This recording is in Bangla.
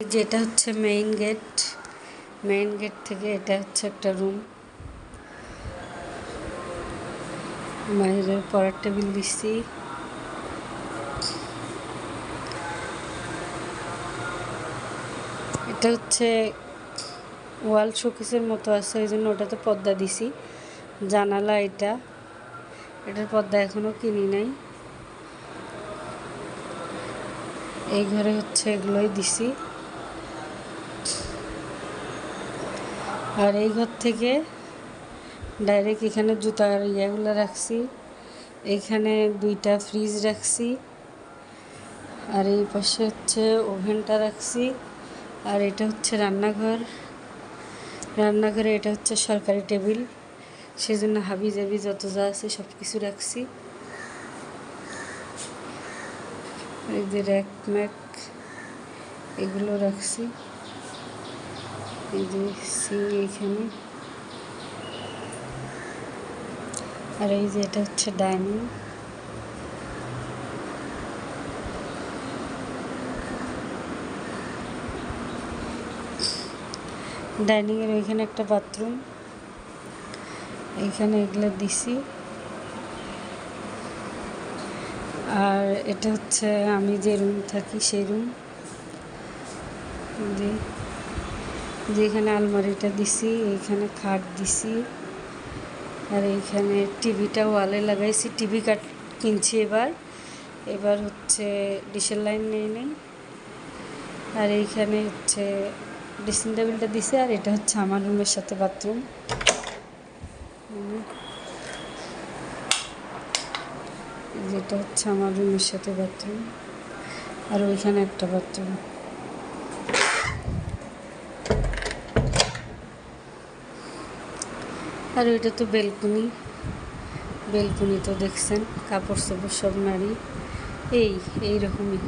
যেটা হচ্ছে মেইন গেট থেকে এটা হচ্ছে একটা রুম। বাইরের পড়ার টেবিল দিচ্ছি। এটা হচ্ছে ওয়াল শোকেসের মতো আছে, এই জন্য ওটাতে পর্দা দিছি। জানালা এটার পর্দা এখনো কিনি নাই। এই ঘরে হচ্ছে এগুলোই দিছি। আর এই ঘর থেকে ডাইরেক্ট এখানে জুতার ইয়েগুলো রাখছি, এইখানে 2টা ফ্রিজ রাখছি, আর এই পাশে হচ্ছে ওভেনটা রাখছি। আর এটা হচ্ছে রান্নাঘরে এটা হচ্ছে সরকারি টেবিল, সেজন্য হাবি জাবি যত যা আছে সব কিছু রাখছি। এই যে র্যাক ম্যাক এগুলো রাখছি। এই যে সিং এইখানে। আর এই যে এটা হচ্ছে ডাইনিং। ডাইনিংয়ের ওইখানে একটা বাথরুম, এইখানে এগুলো দিছি। আর এটা হচ্ছে আমি যে রুম থাকি সেই রুম, যেখানে আলমারিটা দিছি, এইখানে খাট দিছি। আর এইখানে টিভিটা ওয়ালে লাগাইছি। টিভি কিনছি এবার হচ্ছে ডিশের লাইন নেই। আর এইখানে হচ্ছে ড্রেসিং টেবিলটা দিছে। আর এটা হচ্ছে আমার রুমের সাথে বাথরুম। যেটা হচ্ছে আমার রুমের সাথে বাথরুম, আর ওইখানে একটা বাথরুম। আর ওইটা তো বেলকুনি তো দেখছেন, কাপড় চোপড় সব নাড়ি এইরকমই।